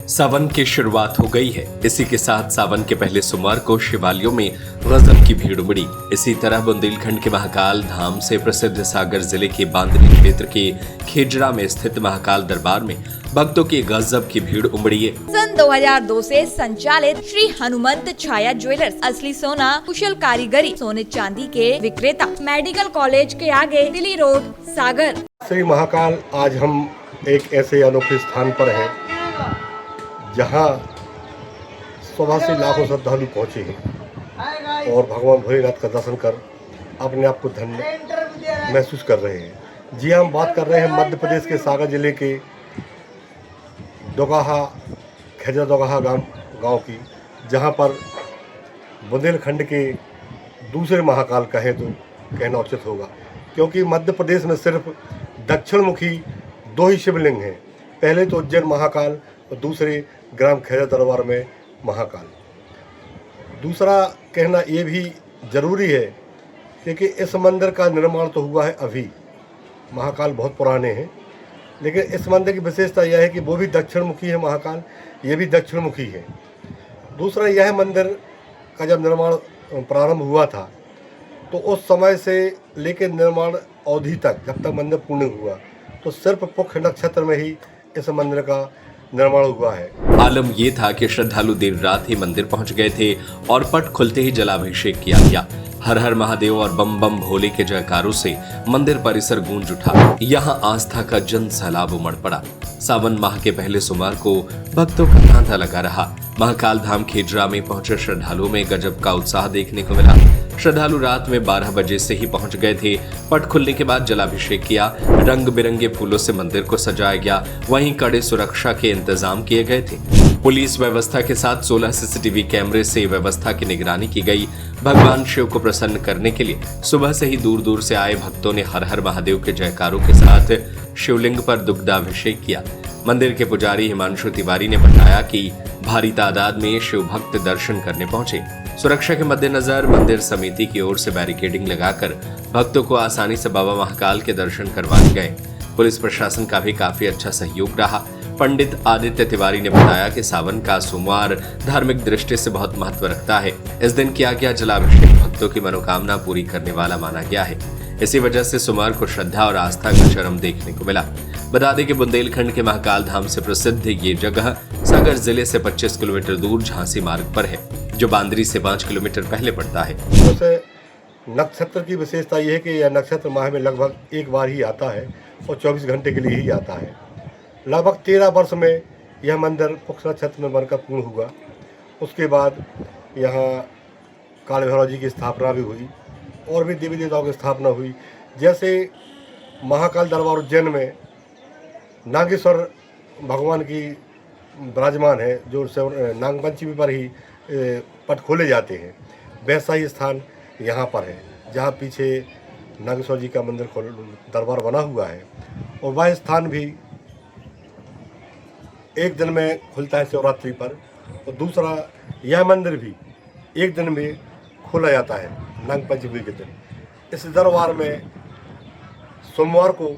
सावन की शुरुआत हो गई है। इसी के साथ सावन के पहले सोमवार को शिवालयों में गजब की भीड़ उमड़ी। इसी तरह बुंदेलखंड के महाकाल धाम से प्रसिद्ध सागर जिले के बांदरी क्षेत्र के खेजड़ा में स्थित महाकाल दरबार में भक्तों की गजब की भीड़ उमड़ी है। सन 2002 से संचालित श्री हनुमंत छाया ज्वेलर्स असली सोना कुशल कारीगरी सोने चांदी के विक्रेता मेडिकल कॉलेज के आगे दिल्ली रोड सागर। श्री महाकाल आज हम एक ऐसे अनोखे स्थान पर हैं जहां सुबह से लाखों श्रद्धालु पहुंचे हैं और भगवान भोलेनाथ का दर्शन कर अपने आप को धन्य महसूस कर रहे हैं। जी हम बात कर रहे हैं मध्य प्रदेश के सागर जिले के दोगाहा खेजड़ा दोगाहा गांव की, जहां पर बुंदेलखंड के दूसरे महाकाल कहे तो कहना उचित होगा, क्योंकि मध्य प्रदेश में सिर्फ दक्षिण मुखी दो ही शिवलिंग हैं। पहले तो उज्जैन महाकाल और दूसरे ग्राम खेजड़ा दरबार में महाकाल। दूसरा कहना ये भी ज़रूरी है क्योंकि इस मंदिर का निर्माण तो हुआ है अभी, महाकाल बहुत पुराने हैं, लेकिन इस मंदिर की विशेषता यह है कि वो भी दक्षिण मुखी है महाकाल, ये भी दक्षिण मुखी है। दूसरा यह मंदिर का जब निर्माण प्रारंभ हुआ था तो उस समय से लेकर निर्माण अवधि तक जब तक मंदिर पूर्ण हुआ तो सिर्फ पुष्य नक्षत्र में ही इस मंदिर का निर्माण हुआ है। आलम ये था कि श्रद्धालु देर रात ही मंदिर पहुंच गए थे और पट खुलते ही जलाभिषेक किया गया। हर हर महादेव और बम बम भोले के जयकारों से मंदिर परिसर गूंज उठा। यहां आस्था का जन सैलाब उमड़ पड़ा। सावन माह के पहले सोमवार को भक्तों का तांता लगा रहा। महाकाल धाम खेजड़ा में पहुंचे श्रद्धालुओं में गजब का उत्साह देखने को मिला। श्रद्धालु रात में 12 बजे से ही पहुंच गए थे। पट खुलने के बाद जलाभिषेक किया। रंग बिरंगे फूलों से मंदिर को सजाया गया। वहीं कड़े सुरक्षा के इंतजाम किए गए थे। पुलिस व्यवस्था के साथ 16 सीसीटीवी कैमरे से व्यवस्था की निगरानी की गई। भगवान शिव को प्रसन्न करने के लिए सुबह से ही दूर दूर से आए भक्तों ने हर हर महादेव के जयकारों के साथ शिवलिंग पर दुग्धाभिषेक किया। मंदिर के पुजारी हिमांशु तिवारी ने बताया कि भारी तादाद में शिव भक्त दर्शन करने पहुंचे। सुरक्षा के मद्देनजर मंदिर समिति की ओर से बैरिकेडिंग लगाकर भक्तों को आसानी से बाबा महाकाल के दर्शन करवाए गए। पुलिस प्रशासन का भी काफी अच्छा सहयोग रहा। पंडित आदित्य तिवारी ने बताया कि सावन का सोमवार धार्मिक दृष्टि से बहुत महत्व रखता है। इस दिन किया गया जलाभिषेक भक्तों की मनोकामना पूरी करने वाला माना गया है। इसी वजह से सोमवार को श्रद्धा और आस्था का चरम देखने को मिला। बता दें कि बुंदेलखंड के महाकाल धाम से प्रसिद्ध ये जगह सागर जिले से 25 किलोमीटर दूर झांसी मार्ग पर है, जो बांदरी से 5 किलोमीटर पहले पड़ता है। नक्षत्र की विशेषता यह है कि यह नक्षत्र माह में लगभग एक बार ही आता है और 24 घंटे के लिए ही आता है। लगभग 13 वर्ष में यह मंदिर पुष्य नक्षत्र में बनकर पूर्ण हुआ। उसके बाद यहाँ काल भैरव जी की स्थापना भी हुई और भी देवी देवताओं की स्थापना हुई। जैसे महाकाल दरबार उज्जैन में नागेश्वर भगवान की विराजमान है, जो नागपंचमी पर ही पट खोले जाते हैं, वैसा ही स्थान यहाँ पर है जहाँ पीछे नागेश्वर जी का मंदिर दरबार बना हुआ है। और वह स्थान भी एक दिन में खुलता है शिवरात्रि पर, और दूसरा यह मंदिर भी एक दिन में खोला जाता है नागपंचमी के दिन। इस दरबार में सोमवार को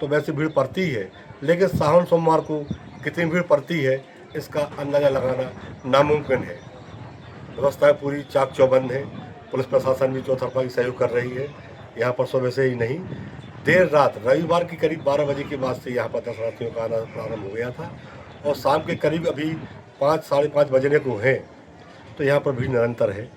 तो वैसे भीड़ पड़ती है, लेकिन सावन सोमवार को कितनी भीड़ पड़ती है इसका अंदाज़ा लगाना नामुमकिन है। व्यवस्थाएं पूरी चाक चौबंद है। पुलिस प्रशासन भी चौतरफा की सहयोग कर रही है। यहाँ पर सुबह से ही नहीं, देर रात रविवार की करीब 12 बजे के बाद से यहाँ पर दर्शनार्थियों का आना प्रारंभ हो गया था और शाम के करीब अभी 5 साढ़े 5 बजने को है, तो यहाँ पर भीड़ निरंतर है।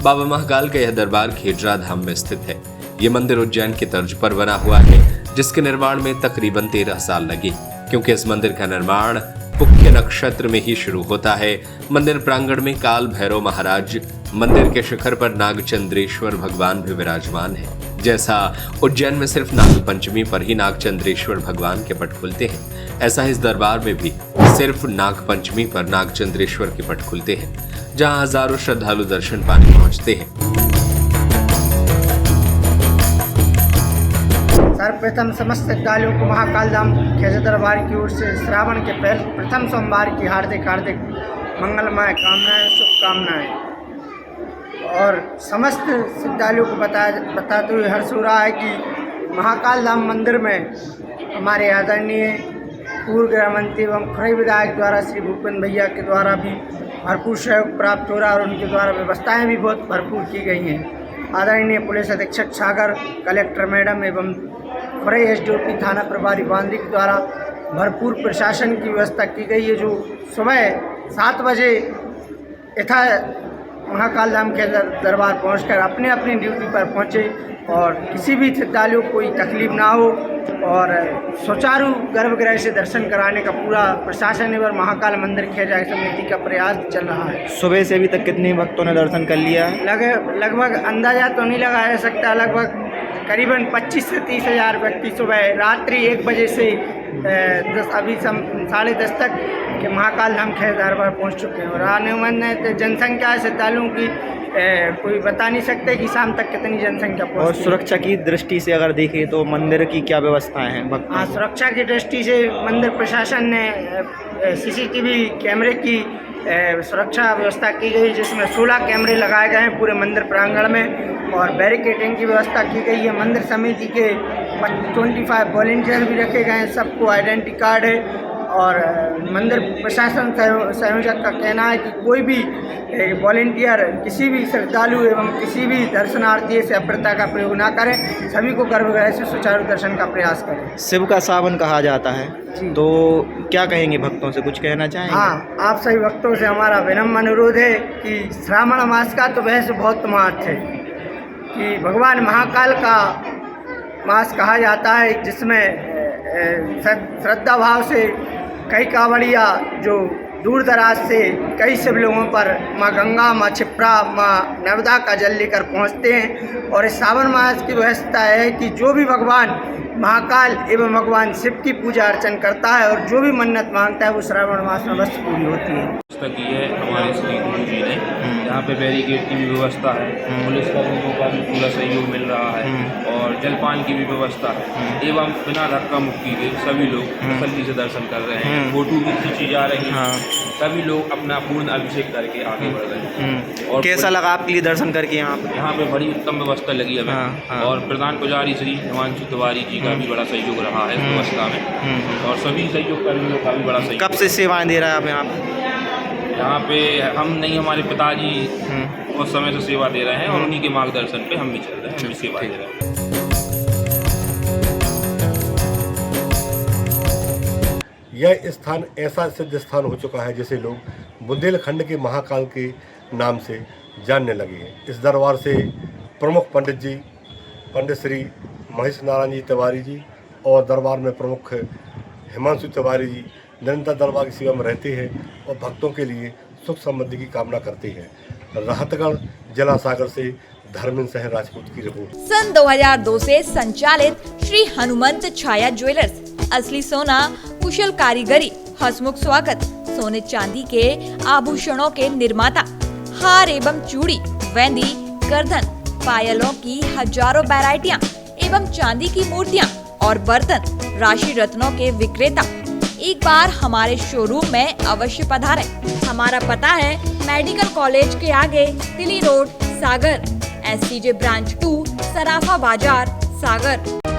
बाबा महाकाल का यह दरबार खेजड़ा धाम में स्थित है। ये मंदिर उज्जैन की तर्ज पर बना हुआ है, जिसके निर्माण में तकरीबन 13 साल लगे, क्योंकि इस मंदिर का निर्माण पुष्य नक्षत्र में ही शुरू होता है। मंदिर प्रांगण में काल भैरव महाराज, मंदिर के शिखर पर नागचंद्रेश्वर भगवान भी विराजमान है। जैसा उज्जैन में सिर्फ नाग पंचमी पर ही नागचंद्रेश्वर भगवान के पट खुलते हैं, ऐसा इस दरबार में भी सिर्फ नाग पंचमी पर नागचंद्रेश्वर के पट खुलते हैं, जहां हजारों श्रद्धालु दर्शन पाने पहुंचते हैं। सर्वप्रथम समस्त श्रद्धालुओं को महाकाल धाम खेजड़ा दरबार की ओर से श्रावण के प्रथम सोमवार की हार्दिक हार्दिक मंगलमय कामनाएं, शुभकामनाएं। और समस्त श्रद्धालुओं को बताते हुए हर्ष हो रहा है कि महाकाल धाम मंदिर में हमारे आदरणीय पूर्व गृह मंत्री एवं खुरई विधायक द्वारा श्री भूपेंद्र भैया के द्वारा भी भरपूर सहयोग प्राप्त हो रहा है और उनके द्वारा व्यवस्थाएं भी बहुत भरपूर की गई हैं। आदरणीय पुलिस अधीक्षक सागर, कलेक्टर मैडम एवं खुरई एसडीओपी थाना प्रभारी बांद्री के द्वारा भरपूर प्रशासन की व्यवस्था की गई है, जो सुबह 7 बजे यथा महाकाल धाम के दरबार पहुंचकर अपने अपनी ड्यूटी पर पहुंचे और किसी भी श्रद्धालुओं को कोई तकलीफ ना हो और सुचारू गर्भगृह से दर्शन कराने का पूरा प्रशासन एवं महाकाल मंदिर खेजा समिति का प्रयास चल रहा है। सुबह से अभी तक कितने भक्तों ने दर्शन कर लिया है? लगभग अंदाजा तो नहीं लगाया जा सकता, लगभग करीबन 25 से 30 हज़ार व्यक्ति सुबह रात्रि 1 बजे से अभी 10:30 तक के महाकाल धाम खेजा दरबार पहुँच चुके हैं और अनुमान जनसंख्या श्रद्धालुओं की कोई बता नहीं सकते कि शाम तक कितनी जनसंख्या पहुँची। और सुरक्षा की दृष्टि से अगर देखें तो मंदिर की क्या व्यवस्थाएं हैं? हाँ, सुरक्षा की दृष्टि से मंदिर प्रशासन ने सीसीटीवी कैमरे की सुरक्षा व्यवस्था की गई, जिसमें 16 कैमरे लगाए गए हैं पूरे मंदिर प्रांगण में और बैरिकेडिंग की व्यवस्था की गई है। मंदिर समिति के 25 वॉलंटियर भी रखे गए हैं, सबको आइडेंटिटी कार्ड है और मंदिर प्रशासन संयोजक का कहना है कि कोई भी वॉलंटियर किसी भी श्रद्धालु एवं किसी भी दर्शनार्थी से अप्रता का प्रयोग ना करें, सभी को गर्भगृह से सुचारू दर्शन का प्रयास करें। शिव का सावन कहा जाता है, तो क्या कहेंगे भक्तों से, कुछ कहना चाहेंगे? हाँ, आप सभी भक्तों से हमारा विनम्र अनुरोध है कि श्रावण मास का तो वैसे बहुत महत्व है कि भगवान महाकाल का मास कहा जाता है, जिसमें श्रद्धा भाव से कई कांवड़िया जो दूर दराज से कई शिवलिंगों पर माँ गंगा, माँ क्षिप्रा, माँ नर्मदा का जल लेकर पहुँचते हैं और इस सावन मास की व्यवस्था है कि जो भी भगवान महाकाल एवं भगवान शिव की पूजा अर्चन करता है और जो भी मन्नत मांगता है वो श्रावण मास में अवश्य पूरी होती है। व्यवस्था की है हमारे श्री गुरु जी ने, यहाँ पे बैरिकेड की भी व्यवस्था है, पुलिस कर्मियों का भी पूरा सहयोग मिल रहा है और जलपान की भी व्यवस्था है एवं बिना धक्का मुक्की के सभी लोग तसल्ली से दर्शन कर रहे हैं। फोटो भी खींची जा रही है, सभी लोग अपना पूर्ण अभिषेक करके आगे बढ़ रहे हैं। और कैसा लगा आपके लिए दर्शन करके यहाँ पे बड़ी उत्तम व्यवस्था लगी हमें और प्रधान पुजारी श्री हिमांशु तिवारी जी का भी बड़ा सहयोग रहा है इस व्यवस्था में और सभी सहयोग कर्मियों का भी बड़ा सहयोग। कब से सेवाएं दे रहा है आप यहाँ पे? यहाँ पे हम नहीं, हमारे पिताजी उस समय से सेवा दे रहे हैं और उन्हीं के मार्गदर्शन पे हम भी चल रहे हैं, हम भी सेवा दे रहे हैं। यह स्थान ऐसा सिद्ध स्थान हो चुका है जिसे लोग बुंदेलखंड के महाकाल के नाम से जानने लगे हैं। इस दरबार से प्रमुख पंडित जी, पंडित श्री महेश नारायण जी तिवारी जी और दरबार में प्रमुख हिमांशु तिवारी जी निरंतर दरबार की सेवा में रहते हैं और भक्तों के लिए सुख समृद्धि की कामना करते हैं। राहतगढ़ जिला सागर से धर्मेंद्र शहर राजपूत की रिपोर्ट। सन 2002 से संचालित श्री हनुमंत छाया ज्वेलर्स, असली सोना, कुशल कारीगरी, हंसमुख स्वागत, सोने चांदी के आभूषणों के निर्माता, हार एवं चूड़ी, वेंदी, गर्दन, पायलों की हजारों वैरायटियां एवं चांदी की मूर्तियां और बर्तन, राशि रत्नों के विक्रेता। एक बार हमारे शोरूम में अवश्य पधारें। हमारा पता है मेडिकल कॉलेज के आगे, तिली रोड, सागर, SCJ ब्रांच 2, सराफा बाजार, सागर।